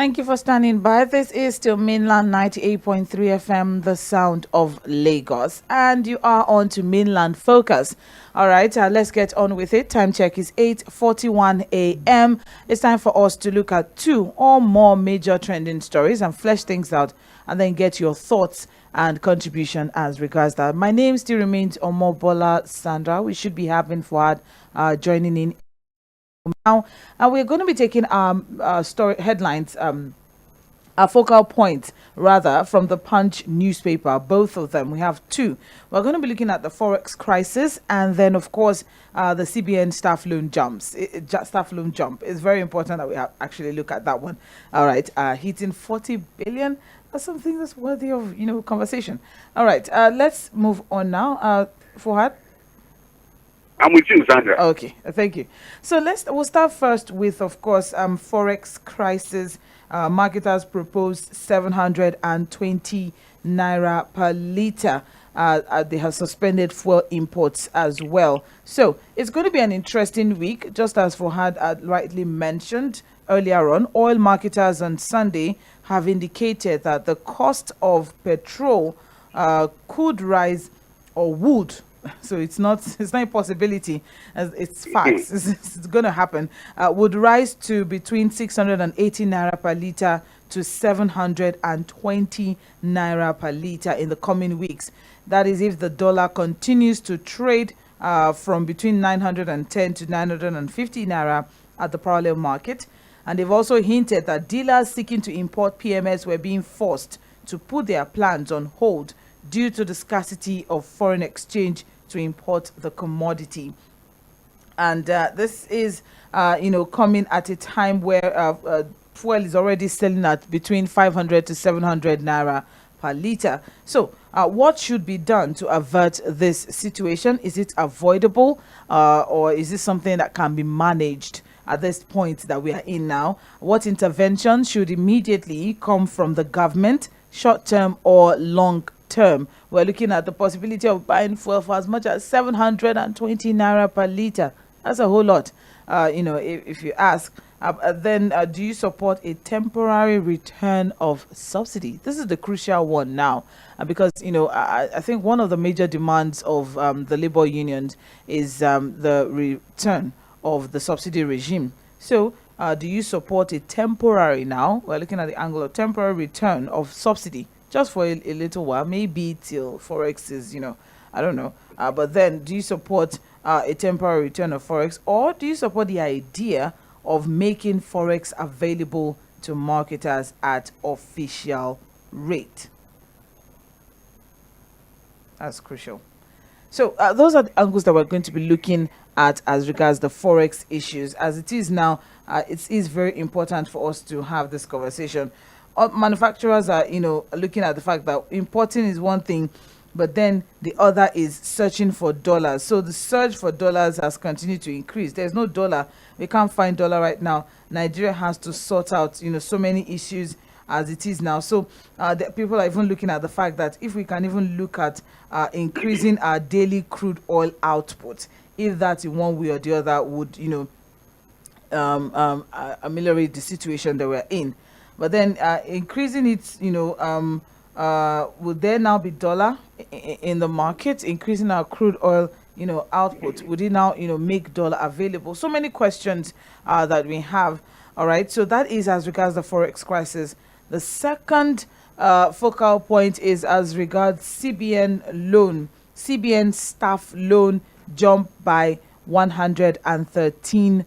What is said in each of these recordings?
Thank you for standing by. This is still Mainland 98.3 FM, the sound of Lagos. And you are on to Mainland Focus. All right, let's get on with it. Time check is 8:41 a.m. It's time for us to look at two or more major trending stories and flesh things out and then get your thoughts and contribution as regards that. My name still remains OMOBOLA Sandra. We should be having FUHAD joining in now, and we're going to be taking story headlines, our focal point rather, from the Punch newspaper. Both of them, we have two. We're going to be looking at the forex crisis, and then of course the CBN staff loan staff loan jump. It's very important that we actually look at that one. All right, hitting 40 billion. That's something that's worthy of conversation. All right, let's move on now. Fuhad. I'm with you, Sandra. Okay, thank you. So we'll start first with, of course, forex crisis. Marketers proposed 720 naira per liter. They have suspended fuel imports as well. So it's going to be an interesting week, just as Fuhad rightly mentioned earlier on. Oil marketers on Sunday have indicated that the cost of petrol could rise or would. So it's not a possibility, as it's facts. It's going to happen. Would rise to between 680 naira per liter to 720 naira per liter in the coming weeks. That is if the dollar continues to trade from between 910 to 950 naira at the parallel market. And they've also hinted that dealers seeking to import PMS were being forced to put their plans on hold due to the scarcity of foreign exchange to import the commodity. And this is coming at a time where fuel is already selling at between 500 to 700 naira per liter. So what should be done to avert this situation? Is it avoidable, or is this something that can be managed at this point that we are in now? What intervention should immediately come from the government, short term or long term? We're looking at the possibility of buying fuel for as much as 720 naira per liter. That's a whole lot, if you ask. Then do you support a temporary return of subsidy? This is the crucial one now, because I think one of the major demands of the labor unions is the return of the subsidy regime. So do you support a temporary, now we're looking at the angle of temporary return of subsidy, just for a little while, maybe till forex is, I don't know. But then, do you support a temporary return of forex, or do you support the idea of making forex available to marketers at official rate? That's crucial. So those are the angles that we're going to be looking at as regards the forex issues. As it is now, it is very important for us to have this conversation. Manufacturers are looking at the fact that importing is one thing, but then the other is searching for dollars. So the search for dollars has continued to increase. There's no dollar. We can't find dollar right now. Nigeria has to sort out so many issues as it is now. So the people are even looking at the fact that if we can even look at increasing our daily crude oil output, if that in one way or the other would ameliorate the situation that we're in. But then increasing it, would there now be dollar in the market? Increasing our crude oil, output, would it now, make dollar available? So many questions that we have. All right. So that is as regards the forex crisis. The second focal point is as regards CBN loan. CBN staff loan jumped by 113%.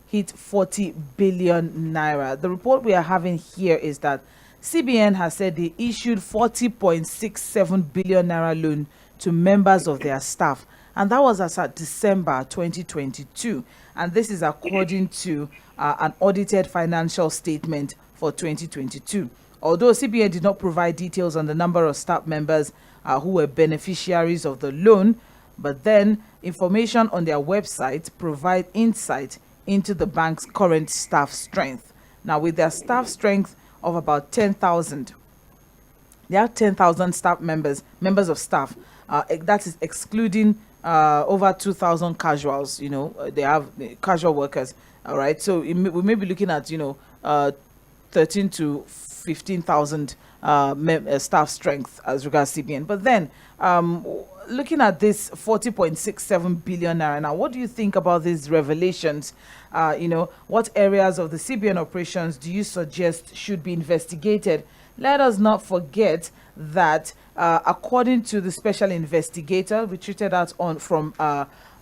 Hit 40 billion naira. The report we are having here is that CBN has said they issued 40.67 billion naira loan to members of their staff, and that was as at December 2022. And this is according to an audited financial statement for 2022. Although CBN did not provide details on the number of staff members who were beneficiaries of the loan, but then information on their website provide insight into the bank's current staff strength. Now, with their staff strength of about 10,000, they have 10,000 staff members of staff. That is excluding over 2,000 casuals. They have casual workers. All right. So we may be looking at 13 to 15,000 staff strength as regards CBN. But then, looking at this 40.67 billion naira now, what do you think about these revelations? What areas of the CBN operations do you suggest should be investigated? Let us not forget that according to the special investigator, we treated that from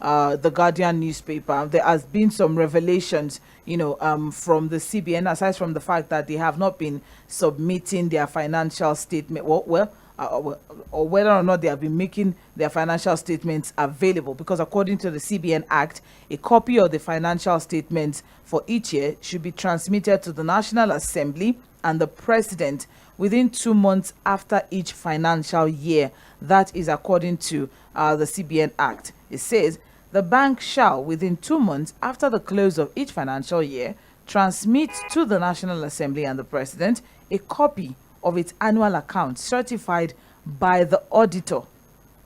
the Guardian newspaper, there has been some revelations, from the CBN, aside from the fact that they have not been submitting their financial statement, or whether or not they have been making their financial statements available. Because according to the CBN Act, a copy of the financial statements for each year should be transmitted to the National Assembly and the President within 2 months after each financial year. That is according to the CBN Act. It says the bank shall, within 2 months after the close of each financial year, transmit to the National Assembly and the President a copy of its annual account certified by the auditor.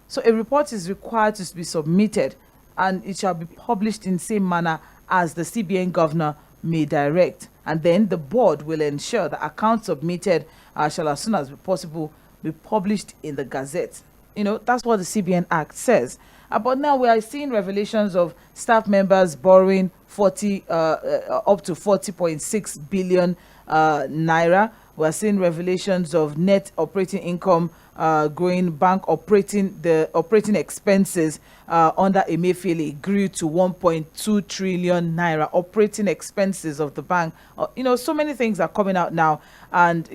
So a report is required to be submitted, and it shall be published in the same manner as the CBN governor may direct. And then the board will ensure the account submitted shall, as soon as possible, be published in the Gazette. That's what the CBN Act says. But now we are seeing revelations of staff members borrowing up to 40.6 billion naira. We are seeing revelations of net operating income growing. Bank operating expenses under Emefiele grew to 1.2 trillion naira. Operating expenses of the bank. So many things are coming out now, and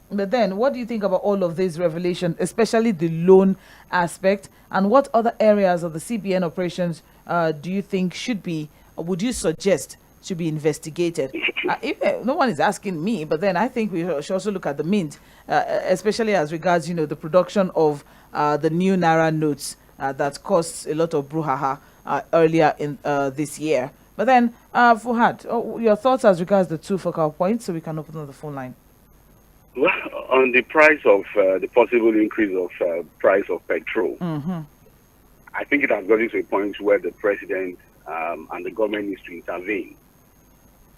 But then, what do you think about all of these revelations, especially the loan aspect, and what other areas of the CBN operations do you think would you suggest should be investigated? No one is asking me, but then I think we should also look at the Mint, especially as regards, the production of the new Naira notes that caused a lot of brouhaha earlier in this year. But then, Fuhad, your thoughts as regards the two focal points, so we can open up the phone line. Well, on the price of the possible increase of price of petrol, I think it has gotten to a point where the president and the government needs to intervene.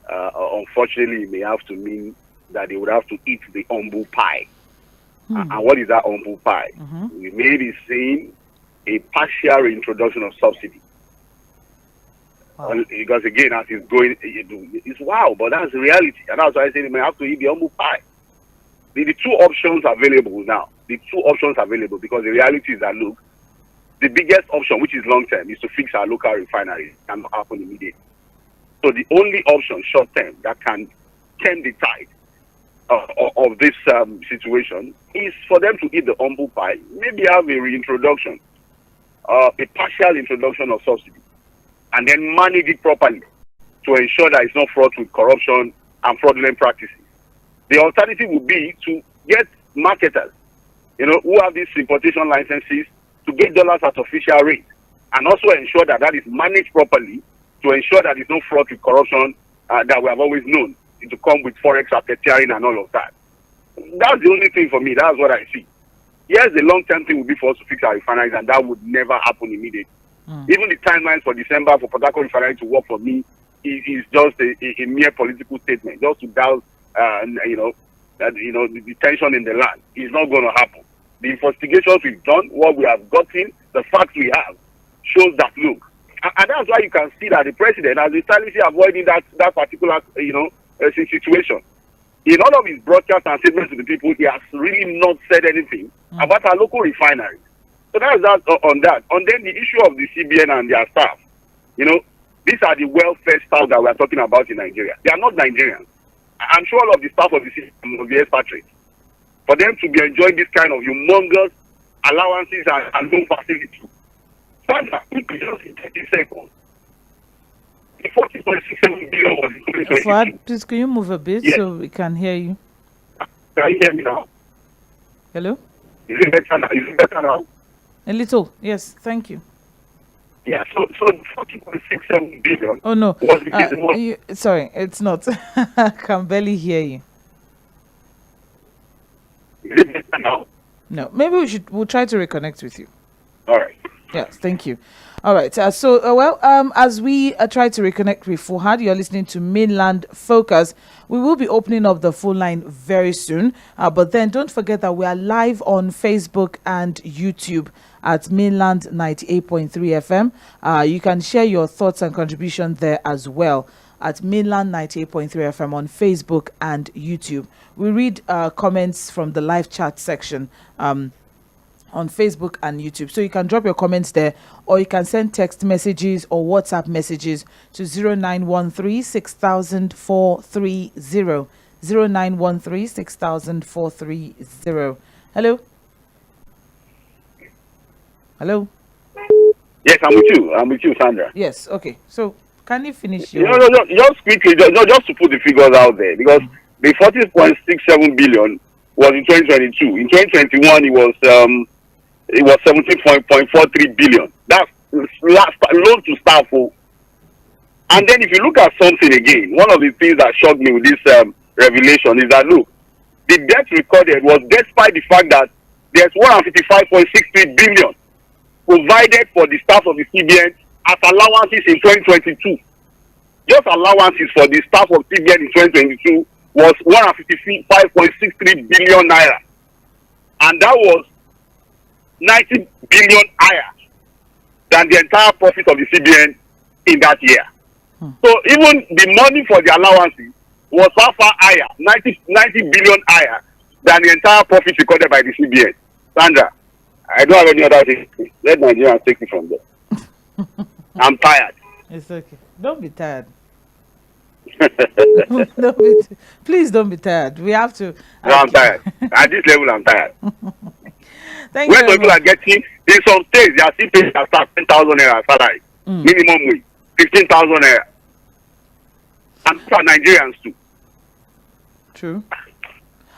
Unfortunately, it may have to mean that they would have to eat the humble pie. And what is that humble pie? We may be seeing a partial introduction of subsidy. Wow. Because again, as it's going, it's wow, but that's the reality. And that's why I say they may have to eat the humble pie. The two options available now, because the reality is that, look, the biggest option, which is long-term, is to fix our local refineries. It cannot happen immediately. So the only option, short-term, that can turn the tide of this situation is for them to eat the humble pie, maybe have a reintroduction, a partial introduction of subsidy, and then manage it properly to ensure that it's not fraught with corruption and fraudulent practices. The alternative would be to get marketers, who have these importation licenses, to get dollars at official rate, and also ensure that that is managed properly to ensure that it's not fraught with corruption that we have always known to come with forex racketeering and all of that. That's the only thing for me. That's what I see. Yes, the long-term thing would be for us to fix our refineries, and that would never happen immediately. Even the timelines for December for Port Harcourt refinery to work for me is just a mere political statement, just to douse the tension in the land. Is not going to happen. The investigations we've done, what we have gotten, the facts we have, shows that, look, and that's why you can see that the president has been silently avoiding that particular situation. In all of his broadcasts and statements to the people, he has really not said anything about our local refineries. So that's that on that. And then the issue of the CBN and their staff. These are the welfare staff that we are talking about in Nigeria. They are not Nigerians. I'm sure all of the staff of the system will be expatriates. For them to be enjoying this kind of humongous allowances and loan facilities. Sandra, just in 30 seconds. The 40.67 billion was in 2022. Fuad, please, can you move a bit so we can hear you? Can you hear me now? Hello? Is it better now? A little, yes, thank you. Yeah, so 40.67 billion. Oh, no. Sorry, it's not. I can barely hear you. Is it better now? No, maybe we'll try to reconnect with you. All right. Yes, thank you. All right. As we try to reconnect with FUHAD, you're listening to Mainland Focus. We will be opening up the full line very soon. But then don't forget that we are live on Facebook and YouTube at Mainland 98.3 FM. You can share your thoughts and contribution there as well at Mainland 98.3 FM on Facebook and YouTube. We read comments from the live chat section on Facebook and YouTube. So you can drop your comments there, or you can send text messages or WhatsApp messages to 0913 6000 430. 0913 6000 430. Hello? Hello? Yes, I'm with you. I'm with you, Sandra. Yes, okay. So can you finish your... Just quickly, just to put the figures out there, because the 40.67 billion was in 2022. In 2021, it was 17.43 billion. That's loan to staff. And then if you look at something again, one of the things that shocked me with this revelation is that, look, the debt recorded was despite the fact that there's 155.63 billion provided for the staff of the CBN as allowances in 2022. Just allowances for the staff of CBN in 2022 was 155.63 billion naira. And that was 90 billion higher than the entire profit of the CBN in that year. So even the money for the allowances was far higher, 90 billion higher than the entire profit recorded by the CBN. Sandra, I don't have any other thing. Let Nigerians take it from there. I'm tired. It's okay. Don't be tired. Please don't be tired. We have to. No, I'm tired. At this level, I'm tired. Thank when you. People are getting, in some states, they are still paying their staff 10,000 naira salary, minimum wage, 15,000 naira. And for Nigerians too. True.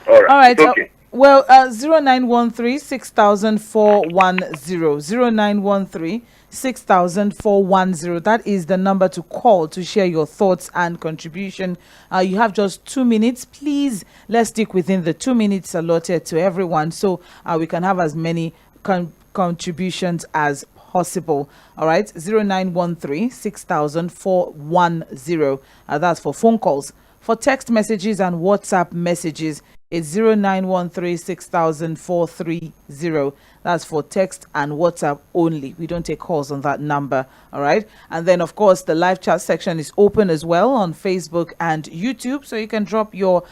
All right. All right. Okay. 0913 6000 410. 0913 6000 410. That is the number to call to share your thoughts and contribution. You have just 2 minutes. Please, let's stick within the 2 minutes allotted to everyone, so we can have as many contributions as possible. All right. 0913 6000 410. That's for phone calls. For text messages and WhatsApp messages, it's 0913 6000 430. That's for text and WhatsApp only. We don't take calls on that number. All right. And then, of course, the live chat section is open as well on Facebook and YouTube. So you can drop your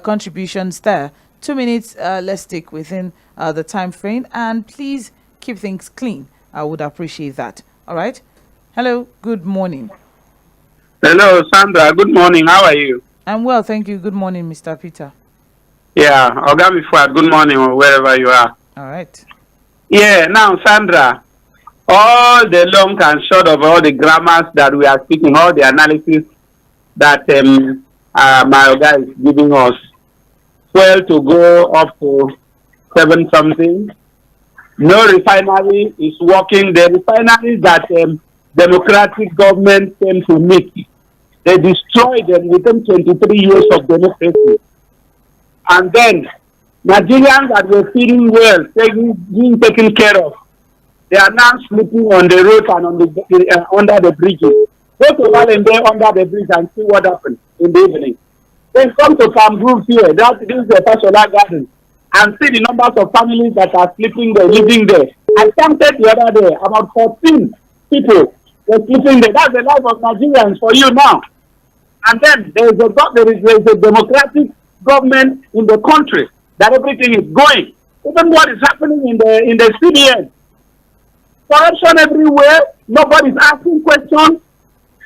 contributions there. 2 minutes. Let's stick within the time frame. And please keep things clean. I would appreciate that. All right. Hello. Good morning. Hello, Sandra. Good morning. How are you? I'm well. Thank you. Good morning, Mr. Peter. Yeah, Ogami FUHAD, good morning, or wherever you are. All right. Yeah, now, Sandra, all the long and short of all the grammars that we are speaking, all the analysis that my guy is giving us, fuel to go up to 7 something. No refinery is working. The refineries that democratic government came to make, they destroyed them within 23 years of democracy. And then Nigerians that were feeling well, being taken care of, they are now sleeping on the road and on the under the bridges. Go to Mainland under the bridge and see what happens in the evening. Then come to Farm Group here, this is the Fashola Garden, and see the numbers of families that are sleeping there, living there. I counted the other day, about 14 people were sleeping there. That's the life of Nigerians for you now. And then there is a democratic government in the country that everything is going. Even what is happening in the CBN. Corruption everywhere. Nobody's asking questions.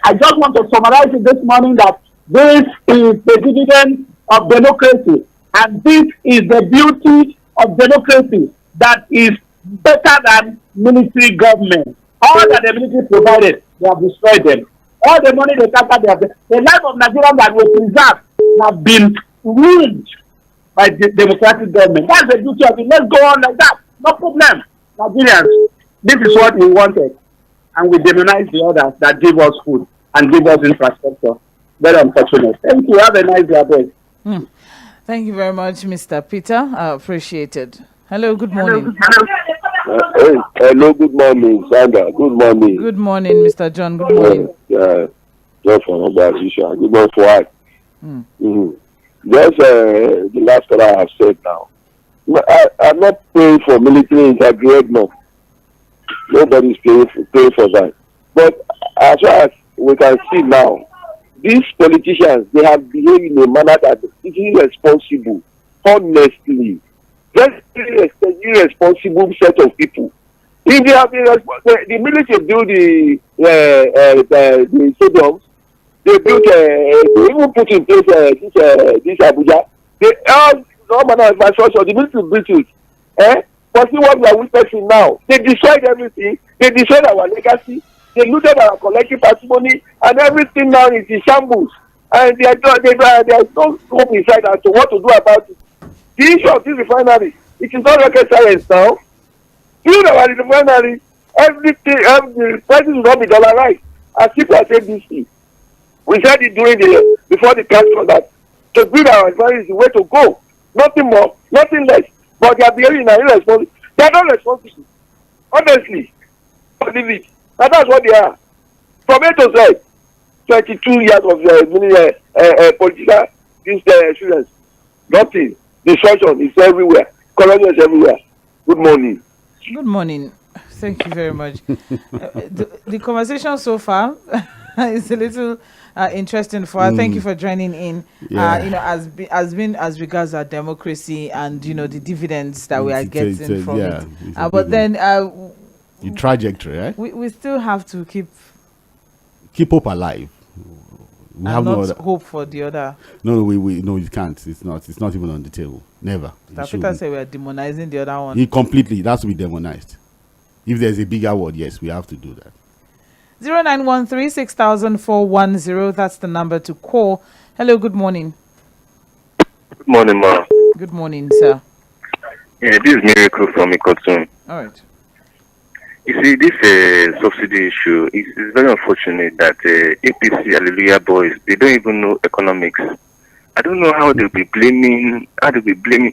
I just want to summarize it this morning that this is the dividend of democracy. And this is the beauty of democracy that is better than military government. All that the military provided, they have destroyed them. All the money they captured, the life of Nigerians that was preserved have been ruined by the democratic government. That's the duty of it. Let's go on like that. No problem. Nigerians, this is what we wanted. And we demonize the others that give us food and give us infrastructure. Very unfortunate. Thank you. Have a nice day. Thank you very much, Mr. Peter. Appreciated. Hello, good morning. Hello. Hello, good morning, Sandra. Good morning. Good morning, Mr. John. Good morning. Just for number issue. Good morning, FUHAD. Just the last that I have said now. I'm not praying for military intergradement. Nobody's praying for that. But as far as we can see now, these politicians, they have behaved in a manner that is irresponsible, honestly. Very irresponsible set of people. If they have been the military build the stadiums, they built they even put in place this Abuja. They all manner of infrastructure, the military built it. But see what we are witnessing now. They destroyed everything. They destroyed our legacy. They looted our collective patrimony, and everything now is in shambles. And there is no hope inside as to what to do about it. The issue of this refinery, it is not rocket science now. Build our refinery, everything, the prices will not be dollarized. As people are saying this thing. We said it before the council that to build our refinery is the way to go. Nothing more, nothing less. But they are behaving irresponsible. They are not responsible. Honestly. Believe it. And that's what they are. From A to Z, 22 years of political experience. Nothing. Destruction is everywhere. Corruption is everywhere. Good morning. Good morning. Thank you very much. The conversation so far is a little interesting for us. Thank you for joining in. As regards our democracy and the dividends that we are getting from it. But then the trajectory, right? We still have to keep hope alive. We have not no other hope for the other. No, you can't. It's not even on the table. Never. Peter said we are demonizing the other one. Completely. It has to be demonized. If there's a bigger word, yes, we have to do that. 0913-60410. That's the number to call. Hello, good morning. Good morning, ma. Good morning, sir. Yeah, this is Miracle from Ikotun. All right. You see, this subsidy issue is very unfortunate that APC, Hallelujah boys, they don't even know economics. I don't know how they'll be blaming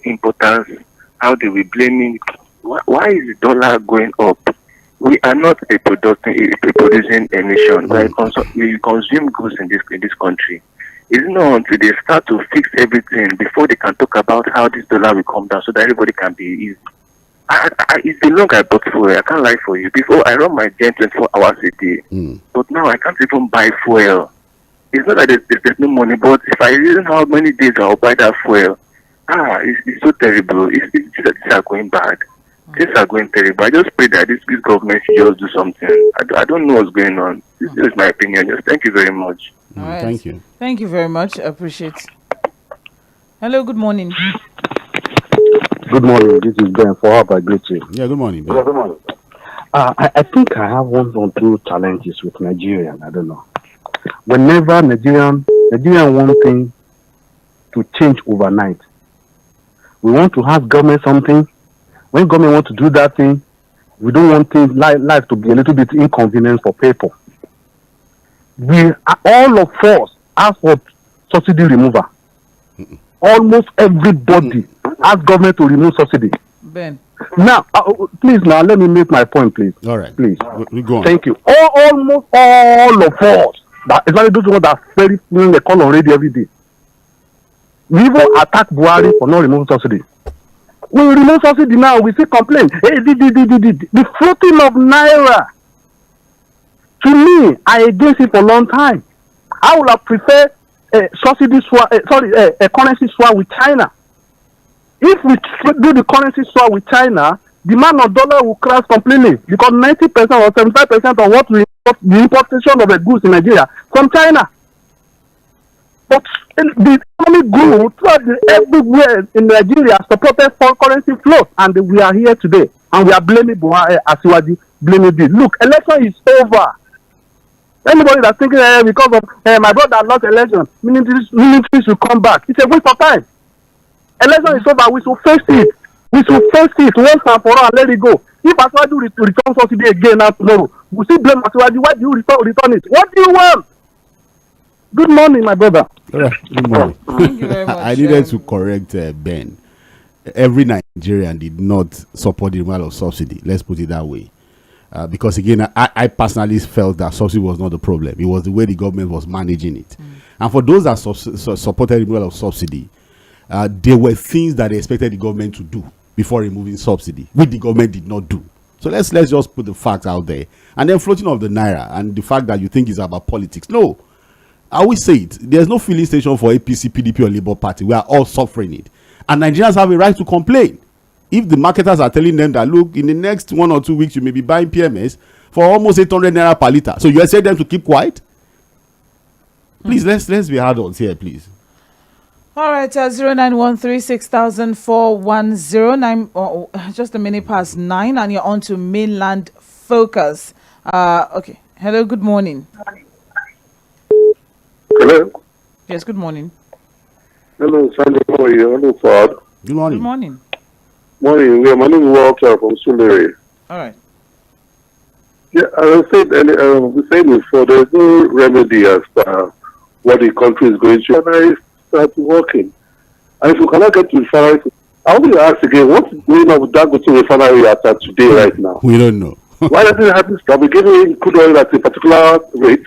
importance, how they'll be blaming. Why is the dollar going up? We are not a producing a nation. We consume goods in this country. It's not until they start to fix everything before they can talk about how this dollar will come down so that everybody can be easy. It's been long I bought fuel. I can't lie for you. Before I run my gen 24 hours a day, but now I can't even buy fuel. It's not that there's no money, but if I reason how many days I'll buy that fuel, it's so terrible. Things are going bad. Things are going terrible. I just pray that this government should just do something. I don't know what's going on. This is my opinion. Just thank you very much. All right. Thank you. Thank you very much. I appreciate it. Hello, good morning. Good morning. This is Ben. FUHAD, I greet you. Yeah, good morning, Ben. Good morning. I think I have one or two challenges with Nigeria. I don't know. Whenever Nigerian want things to change overnight, we want to ask government something. When government want to do that thing, we don't want things life to be a little bit inconvenient for people. All of us ask for subsidy remover. Almost everybody ask government to remove subsidy. Ben. Now, please, now let me make my point, please. All right. Please. We go on. Thank you. Almost all of us, especially those ones that are very feeling the call on radio every day. We even attack Buhari for not removing subsidy. We remove subsidy now, we see complaint. Hey, the floating of Naira. To me, I against it for a long time. I would have preferred a currency swap with China. If we do the currency swap with China, the demand of dollar will crash completely because 90% or 75% of what we import, the importation of the goods in Nigeria from China. But the economic growth everywhere in Nigeria supported foreign currency flow, and we are here today, and we are blaming Buhari, Asiwaju, blaming this. Look, election is over. Anybody that's thinking because of my brother lost election, military should come back. It's a waste of time. Election is over. We should face it. We should face it once and for all and let it go. If Asiwaju return subsidy again now tomorrow, we still blame Asiwaju. Why do you return it? What do you want? Good morning, my brother. Good morning. Thank you very much. I needed to correct Ben. every Nigerian did not support the removal of subsidy. Let's put it that way. Because again, I personally felt that subsidy was not the problem. It was the way the government was managing it. And for those that supported the removal of subsidy, there were things that they expected the government to do before removing subsidy, which the government did not do. So let's just put the facts out there. And then floating of the naira and the fact that you think it's about politics. No, I always say it. There's no filling station for APC, PDP, or Labour Party. We are all suffering it. And Nigerians have a right to complain. If the marketers are telling them that, look, in the next 1 or 2 weeks, you may be buying PMS for almost 800 naira per litre. So you expect them to keep quiet? Please, let's be adults here, please. All right, 0913-6,410, just a minute past 9, and you're on to Mainland Focus. Okay. Hello, good morning. Hello. Yes, good morning. Hello, Sandra. How are you? Hello, FUHAD. Good morning. Good morning. Morning. My name is Walter from Sulere. All right. Yeah, as I said, we said before, there's no remedy as far what the country is going through. And I start working. And if you cannot get to refinery, I want to ask again, what's going on with Dangote refinery as of today right now? We don't know. Why doesn't it happen? Are we giving crude oil at a particular rate?